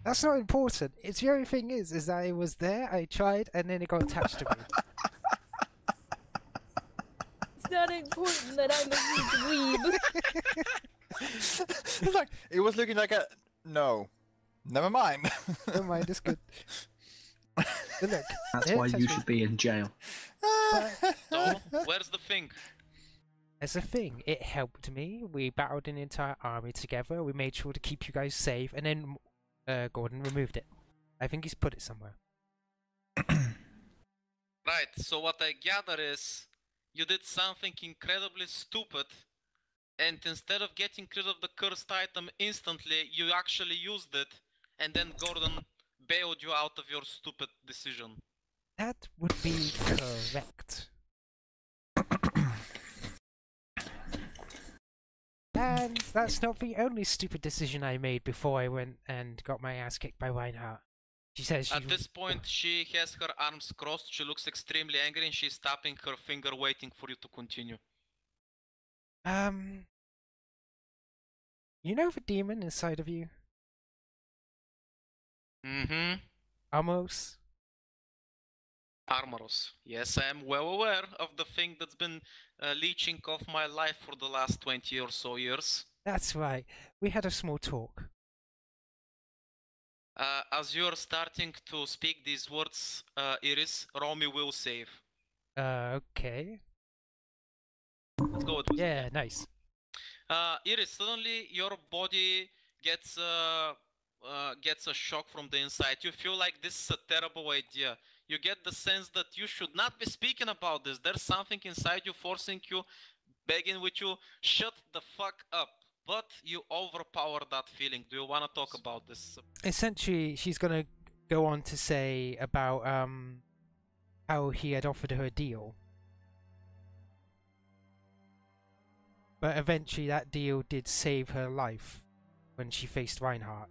That's not important. It's the only thing is that it was there, I tried, and then it got attached to me. It's not important that I'm a huge weeb. It's like, it was looking like a... No. Never mind. Never mind, it's good. But look, That's it why touched you me. should be in jail. So, where's the thing? As a thing, it helped me. We battled an entire army together. We made sure to keep you guys safe, and then Gordon removed it. I think he's put it somewhere. Right, so what I gather is you did something incredibly stupid, and instead of getting rid of the cursed item instantly, you actually used it, and then Gordon bailed you out of your stupid decision. That would be correct. And that's not the only stupid decision I made before I went and got my ass kicked by Reinhardt. She says she... At this point, she has her arms crossed, she looks extremely angry, and she's tapping her finger waiting for you to continue. You know the demon inside of you? Mm-hmm. Amos? Armoros. Yes, I am well aware of the thing that's been leeching off my life for the last 20 or so years. That's right. We had a small talk. As you're starting to speak these words, Iris, Romy will save. Okay. Let's go with wisdom. Yeah, nice. Iris, suddenly your body gets a shock from the inside. You feel like this is a terrible idea. You get the sense that you should not be speaking about this. There's something inside you forcing you, begging with you, shut the fuck up. But you overpower that feeling. Do you want to talk about this? Essentially, she's gonna go on to say about how he had offered her a deal. But eventually that deal did save her life when she faced Reinhardt.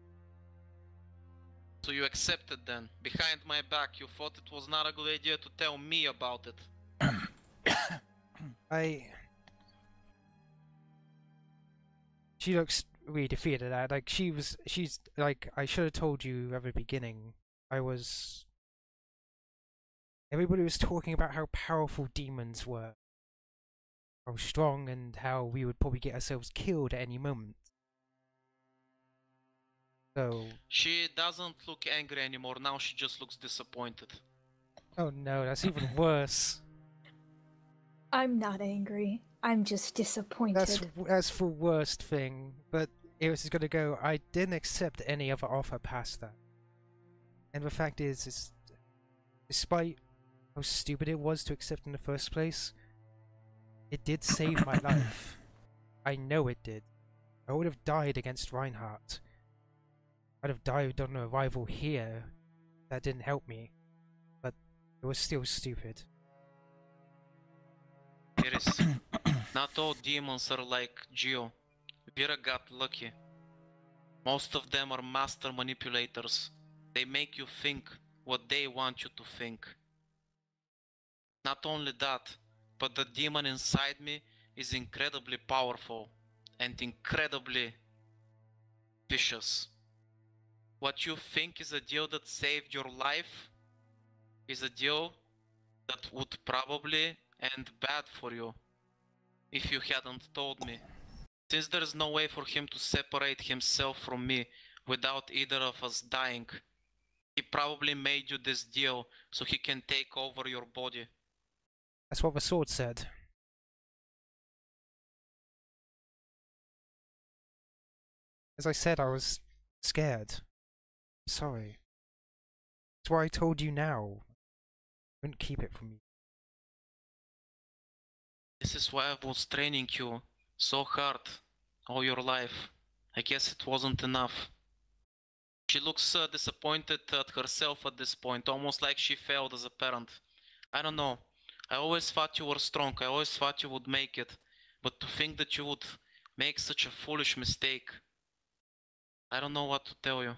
So you accepted then? Behind my back, you thought it was not a good idea to tell me about it? She looks really defeated at that. Like, she's like, I should have told you at the beginning. Everybody was talking about how powerful demons were. How strong, and how we would probably get ourselves killed at any moment. So... She doesn't look angry anymore, now she just looks disappointed. Oh no, that's even worse. I'm not angry. I'm just disappointed. That's the worst thing. But it was gonna go, I didn't accept any other offer past that. And the fact is despite how stupid it was to accept in the first place, it did save my life. I know it did. I would have died against Reinhardt. I'd have died on arrival here. That didn't help me. But it was still stupid. Iris, not all demons are like Geo. Vira got lucky. Most of them are master manipulators. They make you think what they want you to think. Not only that, but the demon inside me is incredibly powerful and incredibly vicious. What you think is a deal that saved your life is a deal that would probably end bad for you if you hadn't told me. Since there is no way for him to separate himself from me without either of us dying, he probably made you this deal so he can take over your body. That's what the sword said. As I said, I was scared. Sorry. That's why I told you now. I wouldn't keep it from you. This is why I was training you so hard all your life. I guess it wasn't enough. She looks disappointed at herself at this point, almost like she failed as a parent. I don't know. I always thought you were strong. I always thought you would make it. But to think that you would make such a foolish mistake, I don't know what to tell you.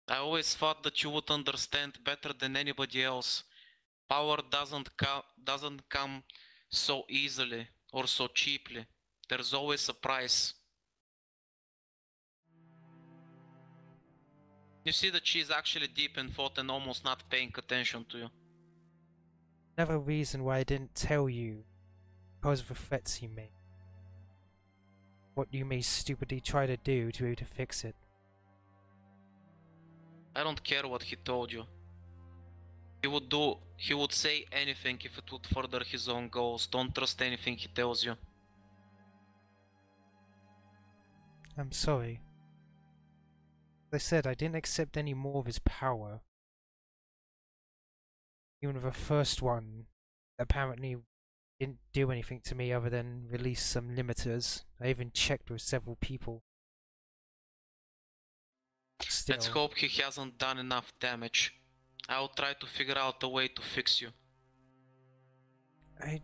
I always thought that you would understand better than anybody else. Power doesn't come so easily or so cheaply. There's always a price. You see that she's actually deep in thought and almost not paying attention to you. Another reason why I didn't tell you, because of the threats he made. What you may stupidly try to do to be able to fix it. I don't care what he told you. He would say anything if it would further his own goals. Don't trust anything he tells you. I'm sorry. As I said, I didn't accept any more of his power. Even the first one apparently didn't do anything to me other than release some limiters. I even checked with several people. Still, Let's hope he hasn't done enough damage. I'll try to figure out a way to fix you. I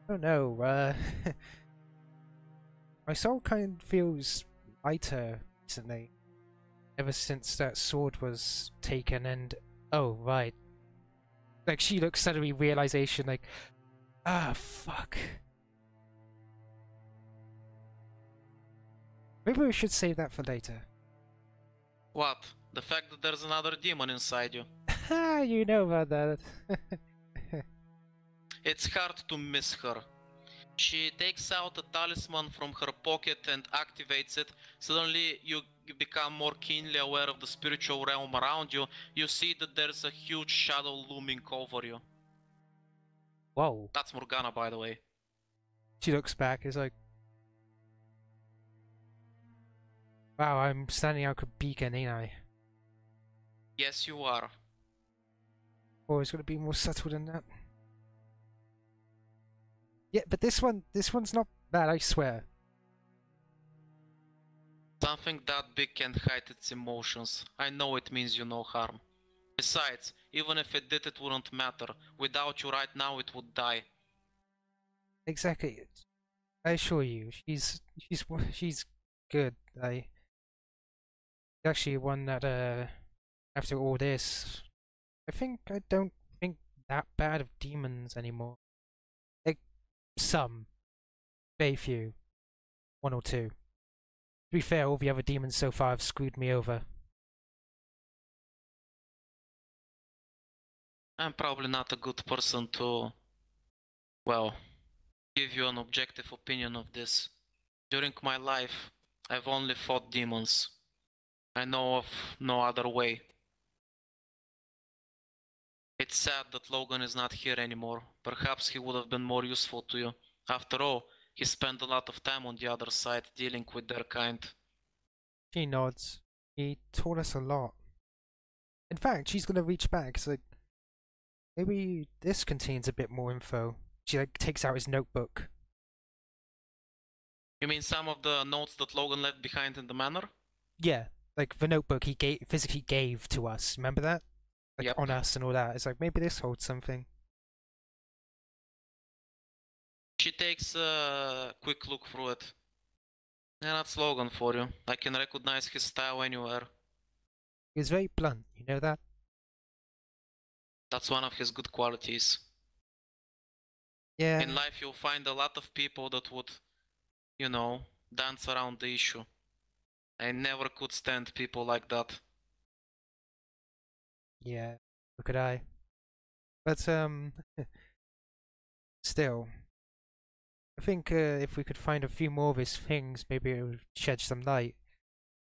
don't know, my soul kind of feels lighter recently. Ever since that sword was taken and... Oh, right. Like, she looks suddenly realization like... Ah, fuck. Maybe we should save that for later. What? The fact that there's another demon inside you? Ha, you know about that. It's hard to miss her. She takes out a talisman from her pocket and activates it. Suddenly you become more keenly aware of the spiritual realm around you. You see that there's a huge shadow looming over you. Whoa. That's Morgana, by the way. She looks back, is like... Wow, I'm standing out a beacon, ain't I? Yes, you are. Oh, it's gonna be more subtle than that. Yeah, but this one's not bad, I swear. Something that big can hide its emotions. I know it means you no harm. Besides, even if it did, it wouldn't matter. Without you right now, it would die. Exactly. I assure you, she's good. Actually one that after all this, I don't think that bad of demons anymore. Like some, very few, one or two. To be fair, all the other demons so far have screwed me over. I'm probably not a good person to, well, give you an objective opinion of this. During my life, I've only fought demons. I know of no other way. It's sad that Logan is not here anymore. Perhaps he would have been more useful to you. After all, he spent a lot of time on the other side dealing with their kind. She nods. He taught us a lot. In fact, she's gonna reach back, so maybe this contains a bit more info. She like takes out his notebook. You mean some of the notes that Logan left behind in the manor? Yeah, like the notebook he physically gave to us. Remember that? Like Yep. on us and all that. It's like maybe this holds something. She takes a quick look through it. Yeah, that's Logan for you. I can recognize his style anywhere. He's very blunt, you know that? That's one of his good qualities. Yeah. In life you'll find a lot of people that would, you know, dance around the issue. I never could stand people like that. Yeah. Look at I. But still, I think if we could find a few more of his things, maybe it would shed some light.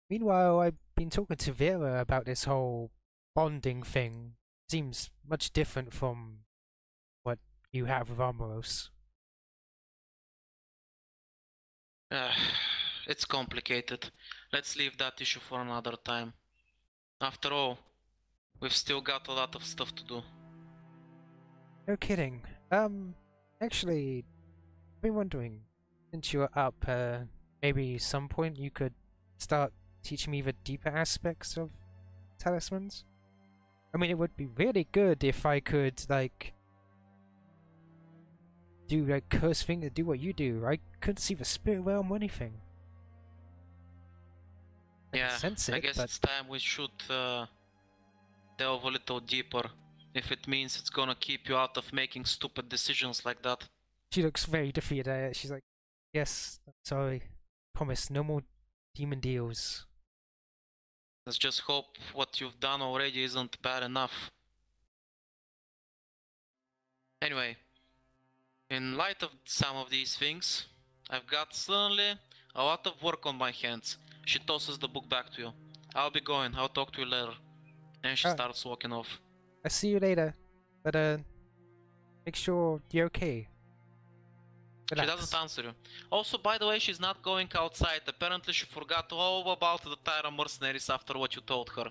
Meanwhile, I've been talking to Vira about this whole bonding thing. Seems much different from what you have with Amoros. It's complicated. Let's leave that issue for another time. After all, we've still got a lot of stuff to do. No kidding. Actually, I've been wondering, since you're up, maybe some point you could start teaching me the deeper aspects of talismans? I mean, it would be really good if I could, like, do, like, curse thing to do what you do. I couldn't see the spirit realm or anything. I can Yeah, sense it, I guess but... it's time we should delve a little deeper. If it means it's gonna keep you out of making stupid decisions like that. She looks very defeated. She's like, yes, sorry. Promise, no more demon deals. Let's just hope what you've done already isn't bad enough. Anyway, in light of some of these things, I've got suddenly a lot of work on my hands. She tosses the book back to you. I'll be going, I'll talk to you later. And she starts walking off. I'll see you later. But make sure you're okay. Relax. She doesn't answer you. Also, by the way, she's not going outside. Apparently she forgot all about the Tyra mercenaries after what you told her.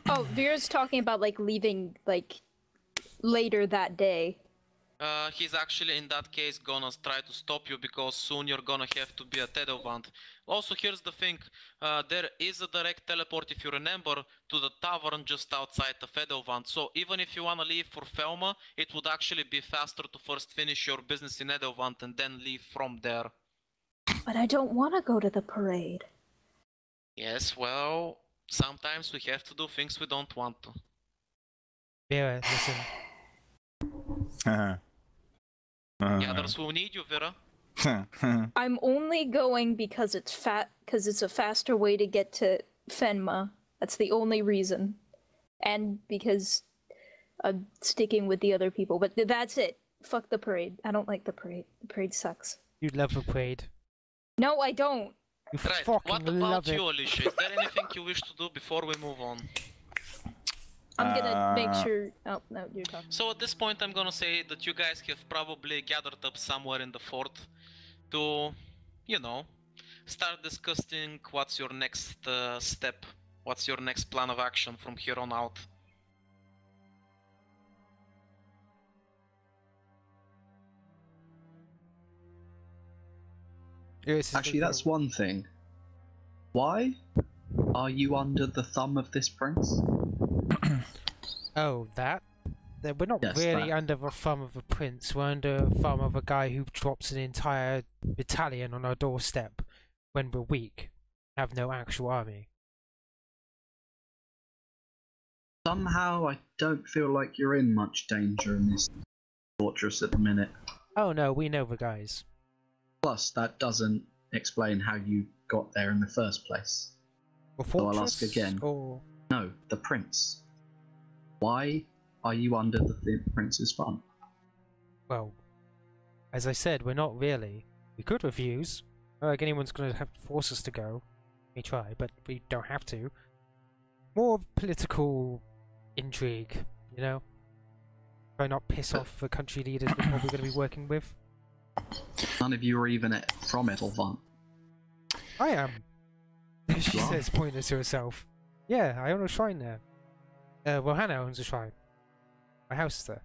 Oh, Vira's talking about like leaving like later that day. He's actually in that case gonna try to stop you because soon you're gonna have to be at Edelwand. Also, here's the thing, there is a direct teleport, if you remember, to the tavern just outside of Edelwand. So even if you wanna leave for Felma, it would actually be faster to first finish your business in Edelwand and then leave from there. But I don't want to go to the parade. Yes, well, sometimes we have to do things we don't want to. Vera, listen. The others will need you, Vera. I'm only going because it's a faster way to get to Fenma. That's the only reason. And because I'm sticking with the other people. But that's it. Fuck the parade. I don't like the parade. The parade sucks. You love a parade. No, I don't. You Right, fucking what love about it. you, Alyssia? Is there anything you wish to do before we move on? I'm gonna make sure... Oh, no, you're talking. So at this point I'm gonna say that you guys have probably gathered up somewhere in the fort to, you know, start discussing what's your next step, what's your next plan of action from here on out. Actually, that's one thing. Why are you under the thumb of this prince? Oh, that? We're not Yes, really that. under the thumb of a prince. We're under the thumb of a guy who drops an entire battalion on our doorstep when we're weak, have no actual army. Somehow, I don't feel like you're in much danger in this fortress at the minute. Oh no, we know the guys. Plus, that doesn't explain how you got there in the first place. The So I'll fortress, ask again. or No, the prince. Why are you under the prince's thumb? well, as I said, we're not really. We could refuse. Not like anyone's going to have to force us to go. We try, but we don't have to. More political intrigue, you know? Try not piss off the country leaders we're probably going to be working with. None of you are even from Edelwand. I am. She You are? says, pointing to herself. Yeah, I own a shrine there. Well, Hannah owns a shrine. My house is there.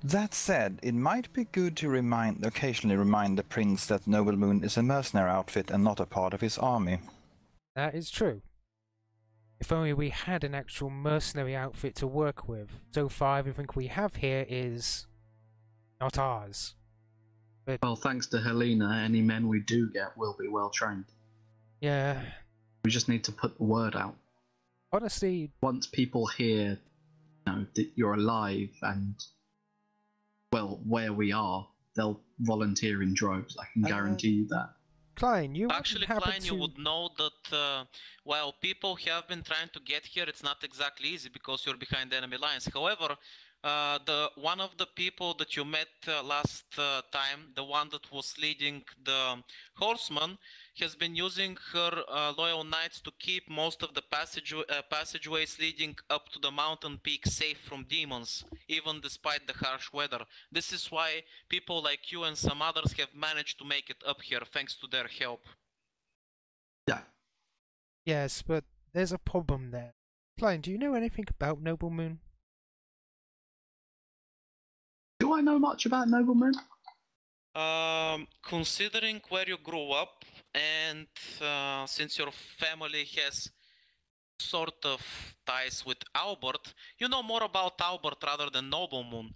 That said, it might be good to occasionally remind the prince that Noble Moon is a mercenary outfit and not a part of his army. That is true. If only we had an actual mercenary outfit to work with. So far, everything we have here is not ours. But Well, thanks to Helena, any men we do get will be well trained. yeah, We just need to put the word out. honestly, Once people hear, you know, that you're alive and, well, where we are, they'll volunteer in droves. I can guarantee you that. Klein, you Actually, wouldn't happen Klein, to... you would know that while people have been trying to get here, it's not exactly easy because you're behind enemy lines. However, one of the people that you met last time, the one that was leading the horseman, has been using her loyal knights to keep most of the passageways leading up to the mountain peak safe from demons, even despite the harsh weather. This is why people like you and some others have managed to make it up here thanks to their help. Yeah. Yes, but there's a problem there. Klein, do you know anything about Noble Moon? Do I know much about Nobleman? Considering where you grew up and since your family has sort of ties with Albert, you know more about Albert rather than Noblemoon.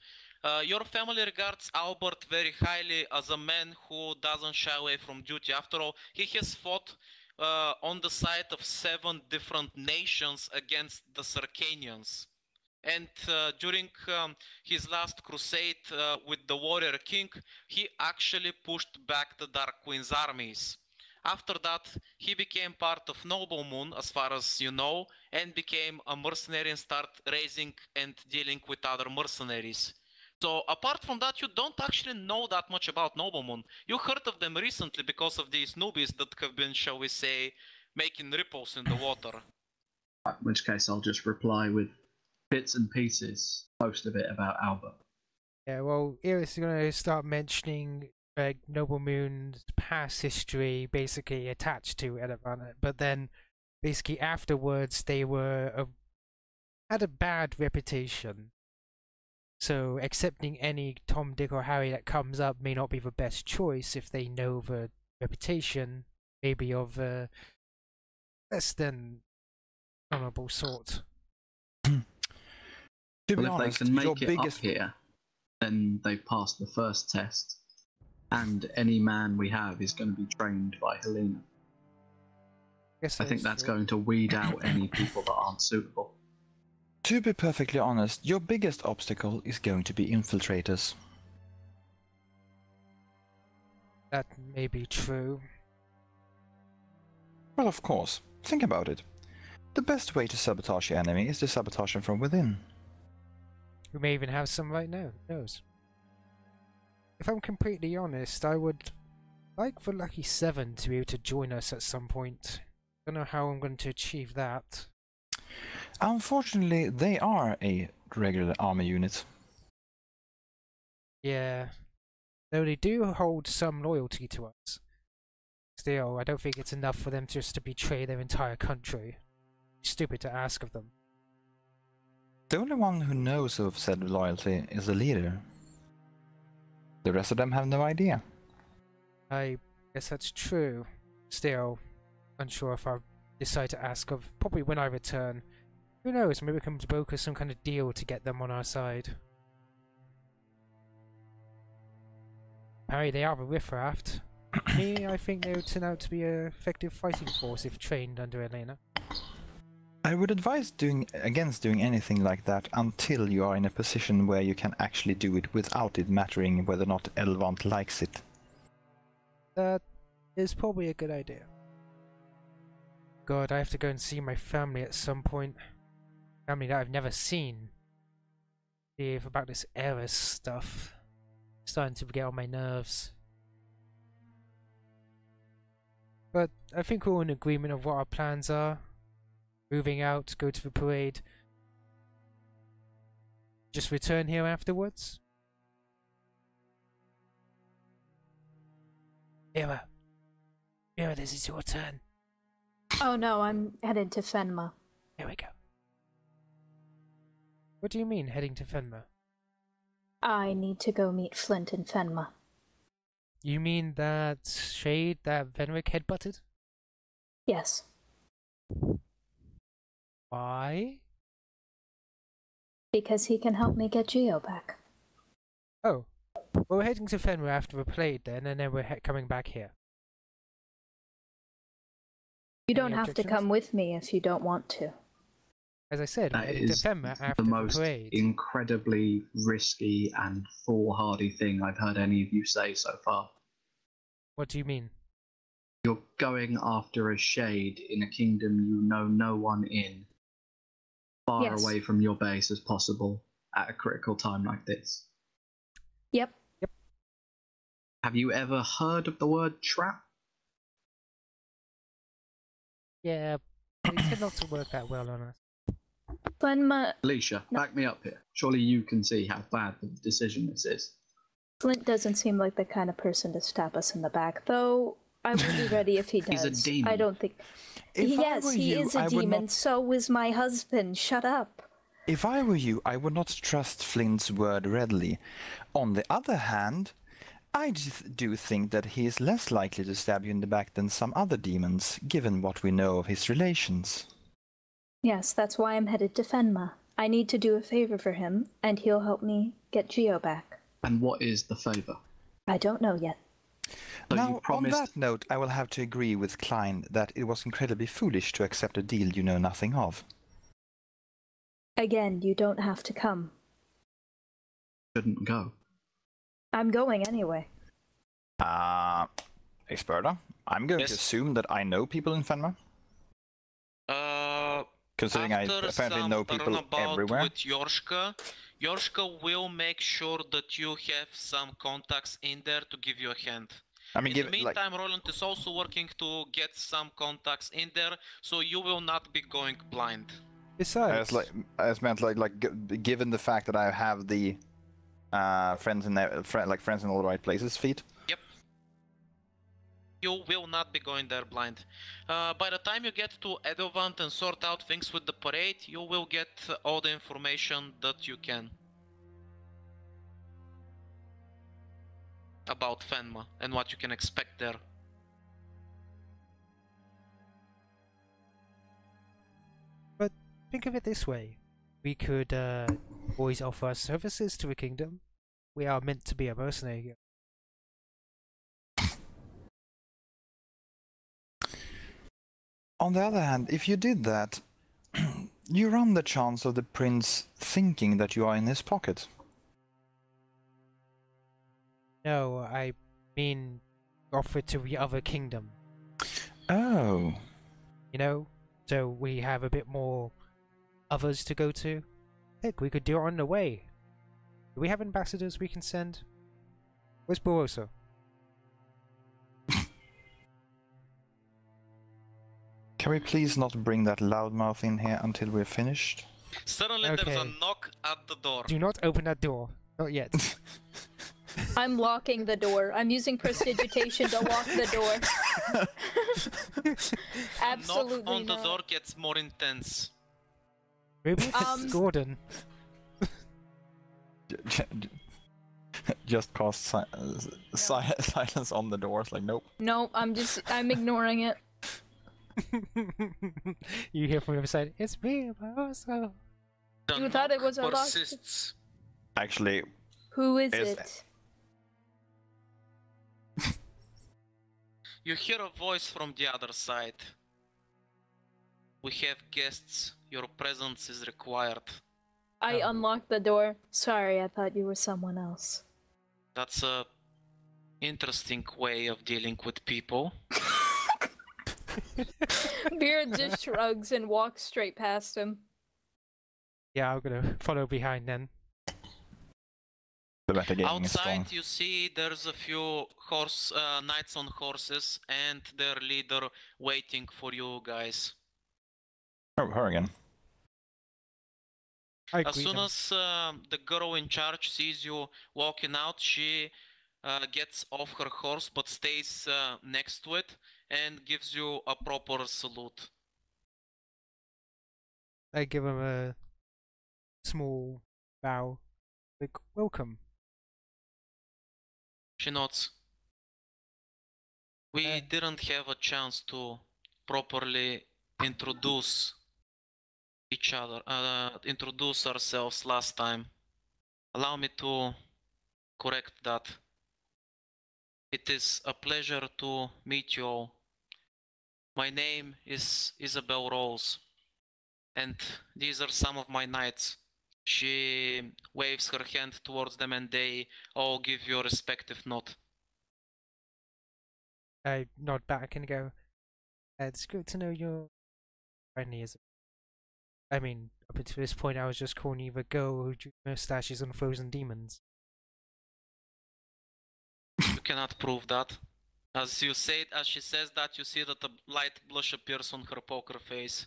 Your family regards Albert very highly as a man who doesn't shy away from duty. After all, he has fought on the side of 7 different nations against the Sarkanians. And during his last crusade with the warrior king, he actually pushed back the Dark Queen's armies. After that, he became part of Noble Moon, as far as you know, and became a mercenary and start raising and dealing with other mercenaries. So apart from that, you don't actually know that much about Noble Moon. You heard of them recently because of these newbies that have been, shall we say, making ripples in the water. In which case I'll just reply with bits and pieces, most of it about Albert. Yeah, well, Iris is going to start mentioning Noble Moon's past history, basically attached to Elevana, but then basically afterwards they were had a bad reputation. So accepting any Tom, Dick, or Harry that comes up may not be the best choice if they know the reputation, maybe of less than honourable sort. To be Well, if honest, they can your make it biggest... up here, then they've passed the first test, and any man we have is going to be trained by Helena. I think that's going to weed out any people that aren't suitable. To be perfectly honest, your biggest obstacle is going to be infiltrators. That may be true. Well, of course. Think about it. The best way to sabotage your enemy is to sabotage them from within. We may even have some right now, who knows? If I'm completely honest, I would like for Lucky 7 to be able to join us at some point. Don't know how I'm going to achieve that. Unfortunately, they are a regular army unit. Yeah. Though they do hold some loyalty to us. Still, I don't think it's enough for them just to betray their entire country. Stupid to ask of them. The only one who knows of said loyalty is the leader. The rest of them have no idea. I guess that's true. Still, unsure if I'll decide to ask of probably when I return. Who knows, maybe we can broker some kind of deal to get them on our side. Apparently they are a riffraff. Me, I think they would turn out to be an effective fighting force if trained under Elena. I would advise against doing anything like that until you are in a position where you can actually do it without it mattering whether or not Elvant likes it. That is probably a good idea. God, I have to go and see my family at some point. Family that I've never seen. See if about this Eris stuff. Starting to get on my nerves. But I think we're all in agreement of what our plans are. Moving out, go to the parade. Just return here afterwards? Vira. Vira, this is your turn. Oh no, I'm headed to Fenma. Here we go. What do you mean, heading to Fenma? I need to go meet Flint in Fenma. You mean that shade that Venric headbutted? Yes. Why? Because he can help me get Geo back. Oh. Well, we're heading to Fenma after we played then, and then we're coming back here. You Any don't have to objections? come with me if you don't want to. As I said, we're That heading to is Fenma after the most parade. incredibly risky and foolhardy thing I've heard any of you say so far. What do you mean? You're going after a shade in a kingdom you know no one in, far Yes. away from your base as possible at a critical time like this. Yep. Have you ever heard of the word trap? Yeah, they tend not to work that well on us. Fenma, Alyssia, No. back me up here. Surely you can see how bad the decision this is. Flint doesn't seem like the kind of person to stab us in the back, though I will be ready if he does. He's a demon. I don't think... If I Yes, were he you, is a I would demon, not- so is my husband. Shut up. If I were you, I would not trust Flint's word readily. On the other hand, I do think that he is less likely to stab you in the back than some other demons, given what we know of his relations. Yes, that's why I'm headed to Fenma. I need to do a favor for him, and he'll help me get Geo back. And what is the favour? I don't know yet. So Now, you promised... on that note, I will have to agree with Klein that it was incredibly foolish to accept a deal you know nothing of. Again, you don't have to come. Shouldn't go. I'm going anyway. Experta, I'm going to assume that I know people in Fenma. Considering I apparently know people everywhere. With Yorshka will make sure that you have some contacts in there to give you a hand. I mean, in the meantime, Roland is also working to get some contacts in there, so you will not be going blind. Besides, as meant given the fact that I have the friends in all the right places feat. Yep. You will not be going there blind. By the time you get to Edovant and sort out things with the parade, you will get all the information that you can about Fenma and what you can expect there. But think of it this way. We could always offer our services to a kingdom. We are meant to be a mercenary. On the other hand, if you did that, you run the chance of the prince thinking that you are in his pocket. No, I mean offer to the other kingdom. Oh. You know? So we have a bit more others to go to. Heck, we could do it on the way. Do we have ambassadors we can send? Where's Barossa? Can we please not bring that loudmouth in here until we're finished? Suddenly there's a knock at the door. Do not open that door. Not yet. I'm locking the door. I'm using prestidigitation to lock the door. Absolutely knock on not. the door gets more intense. Maybe it's Gordon. Just cast silence on the doors, like nope. No, I'm ignoring it. You hear from the other side, it's me, Barossa. You thought it was a lock. Actually, who is it? You hear a voice from the other side. We have guests. Your presence is required. I unlocked the door. Sorry, I thought you were someone else. That's a interesting way of dealing with people. Vira just shrugs and walks straight past him. Yeah, I'm gonna follow behind then. Outside you see there's a few knights on horses and their leader waiting for you guys. Oh, her again. As soon as the girl in charge sees you walking out, she gets off her horse but stays next to it and gives you a proper salute. I give him a small bow, like, welcome. She nods. We didn't have a chance to properly introduce each other, introduce ourselves last time. Allow me to correct that. It is a pleasure to meet you all. My name is Isabel Rose, and these are some of my knights. She waves her hand towards them and they all give you a respective nod. I nod back and go, it's good to know you're friendly as I mean, up until this point I was just calling you the girl who drew mustaches on frozen demons. You cannot prove that. As she says that, you see that a light blush appears on her poker face.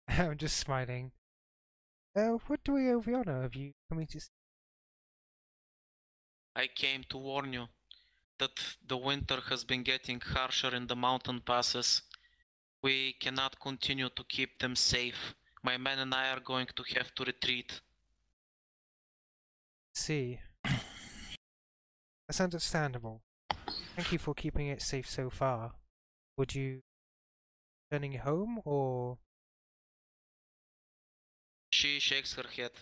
I'm just smiling. What do we owe the honor of you coming to see? I came to warn you that the winter has been getting harsher in the mountain passes. We cannot continue to keep them safe. My men and I are going to have to retreat. See. That's understandable. Thank you for keeping it safe so far. Would you turning home or? She shakes her head.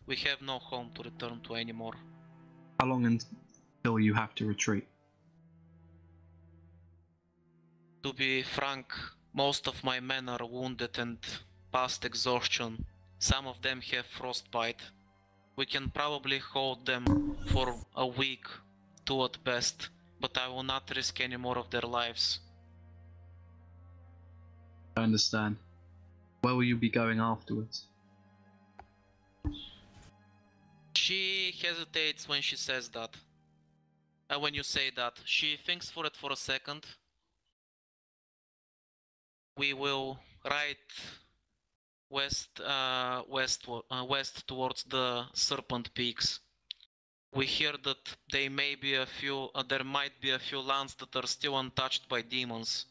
We have no home to return to anymore. How long until you have to retreat? To be frank, most of my men are wounded and past exhaustion. Some of them have frostbite. We can probably hold them for a week, 2 at best. but I will not risk any more of their lives. I understand. Where will you be going afterwards? She hesitates when she says that. When you say that. She thinks for it for a second. We will ride west towards the Serpent Peaks. We hear that there might be a few lands that are still untouched by demons.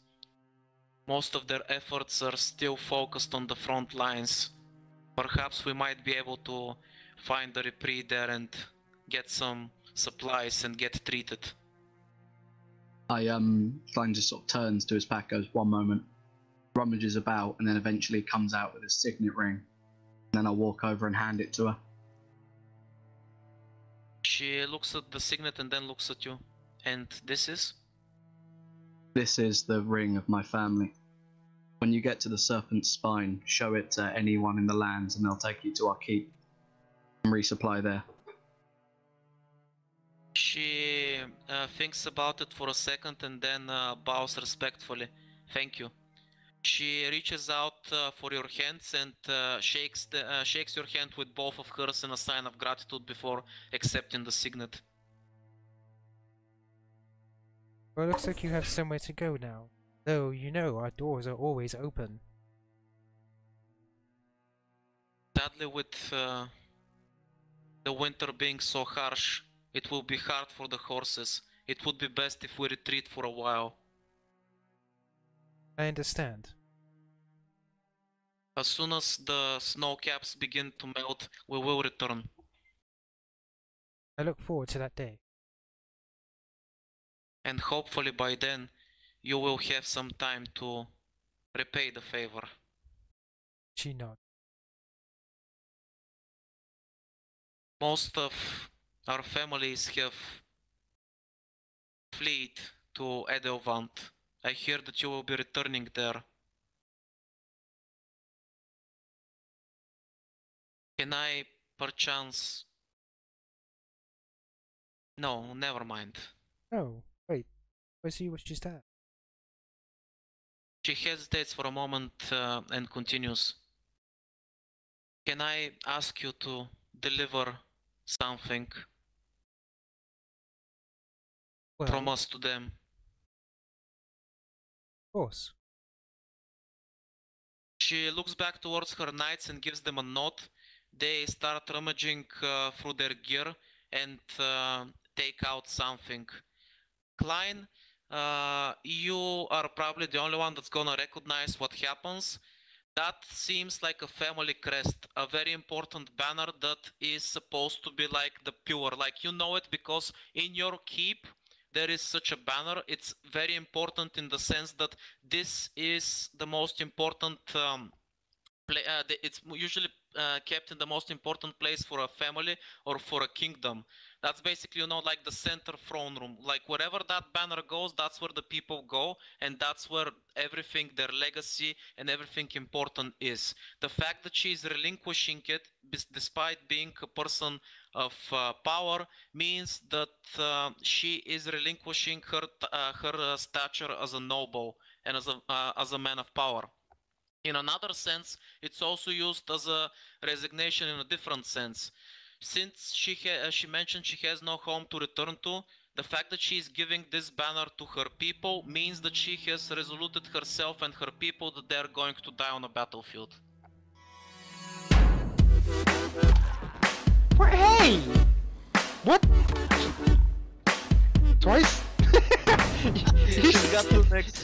Most of their efforts are still focused on the front lines. Perhaps we might be able to find a reprieve there and get some supplies and get treated. Klein just sort of turns to his pack, goes one moment, rummages about, and then eventually comes out with a signet ring. And then I'll walk over and hand it to her. She looks at the signet and then looks at you. And this is? This is the ring of my family. When you get to the Serpent's Spine, show it to anyone in the lands and they'll take you to our keep and resupply there. She thinks about it for a second and then bows respectfully. Thank you. She reaches out for your hands and shakes your hand with both of hers in a sign of gratitude before accepting the signet. Well, it looks like you have somewhere to go now. Though, you know, our doors are always open. Sadly, with the winter being so harsh, it will be hard for the horses. It would be best if we retreat for a while. I understand. As soon as the snow caps begin to melt, we will return. I look forward to that day. And hopefully by then, you will have some time to repay the favor. She nods. Most of our families have fled to Edelwand. I hear that you will be returning there. Can I, perchance... No, never mind. Oh, wait. Where's you? What's just that? She hesitates for a moment and continues. Can I ask you to deliver something from us to them? Of course. She looks back towards her knights and gives them a nod. They start rummaging through their gear and take out something. Klein, you are probably the only one that's gonna recognize what happens. That seems like a family crest, a very important banner that is supposed to be like the pillar. Like, you know it because in your keep there is such a banner. It's very important in the sense that this is the most important it's usually kept in the most important place for a family or for a kingdom. That's basically, you know, like the center throne room. Like, wherever that banner goes, that's where the people go, and that's where everything, their legacy and everything important is. The fact that she is relinquishing it, despite being a person of power, means that she is relinquishing her stature as a noble and as a man of power. In another sense, it's also used as a resignation in a different sense. Since she mentioned she has no home to return to, the fact that she is giving this banner to her people means that she has resoluted herself and her people that they are going to die on a battlefield. Hey! What? Twice? He's got the next.